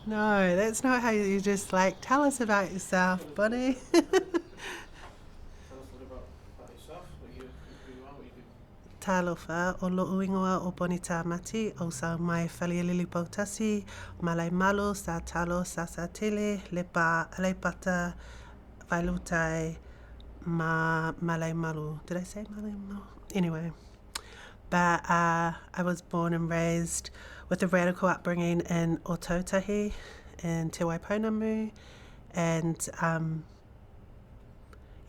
No, that's not how you just like tell us about yourself, Bonnie. Tell us a little about yourself, who you are, what you do. Talofa o lo'u ingoa o Bonni mati o sa mai whalialili pautasi, malai malo sa talo sa tele, lepa alepata, vailutai, malai malu. Did I say malai malu? Anyway, but I was born and raised with a radical upbringing in Otautahi in Te Waipounamu, and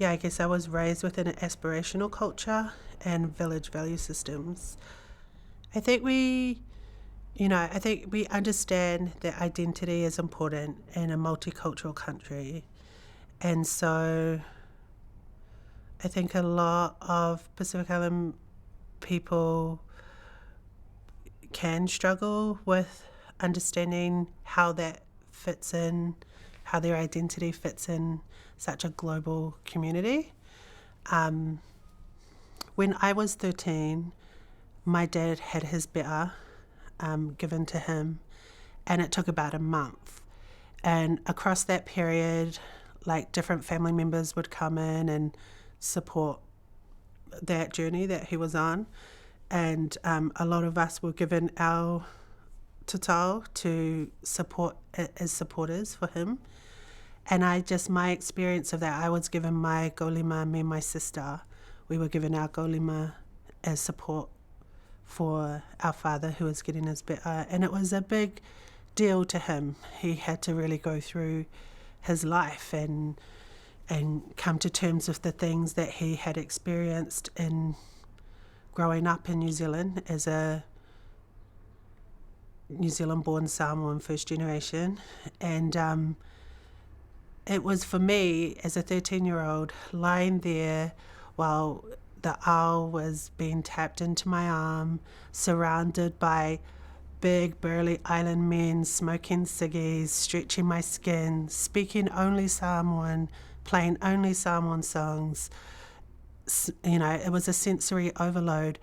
I guess I was raised within an aspirational culture and village value systems. I think I think we understand that identity is important in a multicultural country. And so I think a lot of Pacific Island people can struggle with understanding how that fits in, how their identity fits in such a global community. When I was 13, my dad had his be'a given to him, and it took about a month. And across that period, like different family members would come in and support that journey that he was on. And a lot of us were given our tatau to support as supporters for him. And my experience of that, I was given my golima, me and my sister, we were given our golima as support for our father who was getting his be'a. And it was a big deal to him. He had to really go through his life and come to terms with the things that he had experienced in growing up in New Zealand as a New Zealand-born Samoan first generation. And it was for me as a 13-year-old lying there while the owl was being tapped into my arm, surrounded by big burly island men smoking ciggies, stretching my skin, speaking only Samoan, playing only Samoan songs. It was a sensory overload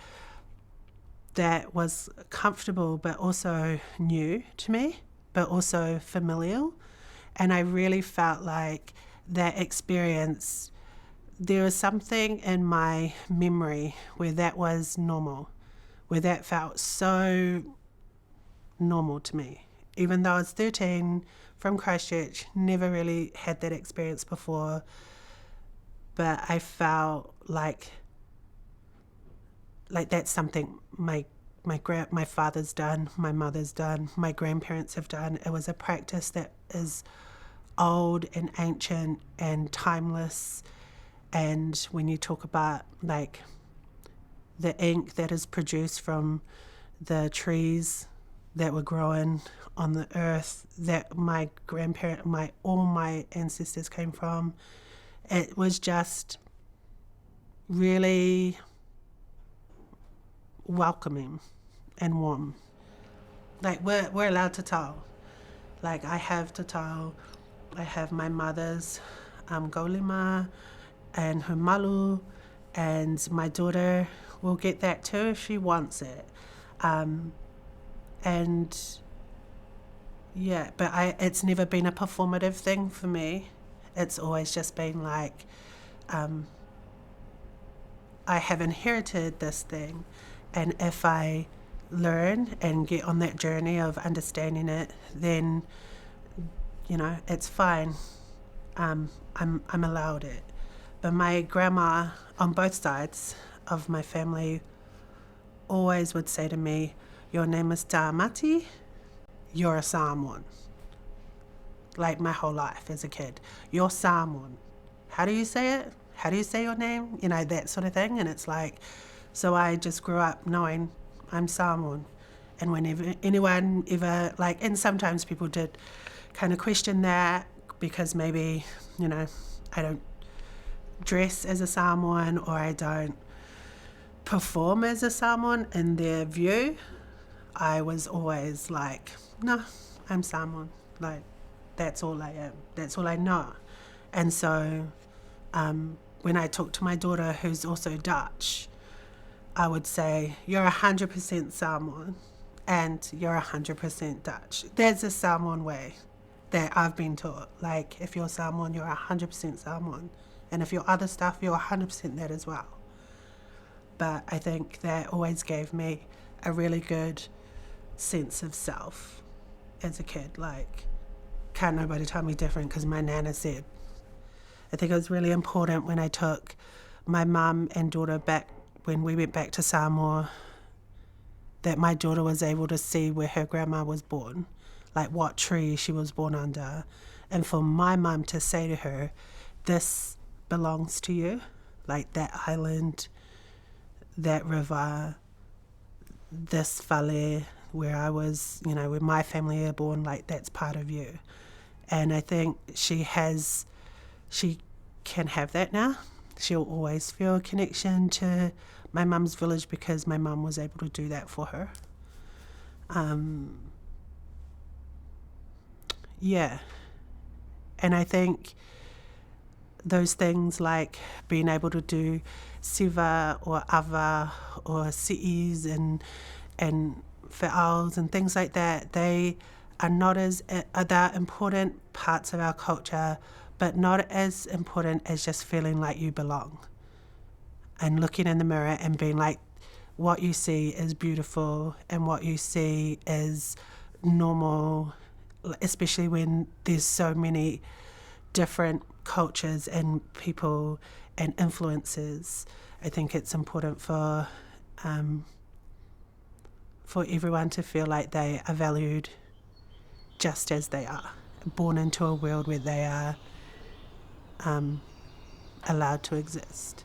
that was comfortable but also new to me, but also familial. And I really felt like that experience, there was something in my memory where that was normal, where that felt so normal to me. Even though I was 13 from Christchurch, never really had that experience before, but I felt like that's something my father's done, my mother's done, my grandparents have done. It was a practice that is old and ancient and timeless. And when you talk about like the ink that is produced from the trees that were growing on the earth that all my ancestors came from, it was just really welcoming and warm. Like we're allowed to tell. Like I have to tell. I have my mother's golima and her malu, and my daughter will get that too if she wants it. And yeah, but it's never been a performative thing for me. It's always just been like, I have inherited this thing, and if I learn and get on that journey of understanding it, then it's fine. I'm allowed it. But my grandma on both sides of my family always would say to me, "Your name is Ta'amati, you're a Samoan." Like my whole life as a kid. You're Samoan. How do you say it? How do you say your name? That sort of thing. And it's like, so I just grew up knowing I'm Samoan. And whenever anyone ever, and sometimes people did kind of question that because maybe, I don't dress as a Samoan or I don't perform as a Samoan in their view. I was always like, no, I'm Samoan. Like, that's all I am. That's all I know. And so when I talk to my daughter, who's also Dutch, I would say, you're 100% Samoan. and you're 100% Dutch. There's a Samoan way that I've been taught. Like, if you're Samoan, you're 100% Samoan. And if you're other stuff, you're 100% that as well. But I think that always gave me a really good sense of self as a kid. Like, can't nobody tell me different because my nana said. I think it was really important when I took my mum and daughter back, when we went back to Samoa, that my daughter was able to see where her grandma was born, like what tree she was born under, and for my mum to say to her, this belongs to you, like that island, that river, this valley where I was, where my family are born, like that's part of you. And I think she can have that now. She'll always feel a connection to my mum's village because my mum was able to do that for her. Yeah. And I think those things like being able to do siva or ava or si'is and fe'als and things like that, they are not as, they're important parts of our culture, but not as important as just feeling like you belong and looking in the mirror and being like, what you see is beautiful and what you see is normal, especially when there's so many different cultures and people and influences. I think it's important for everyone to feel like they are valued just as they are, born into a world where they are allowed to exist.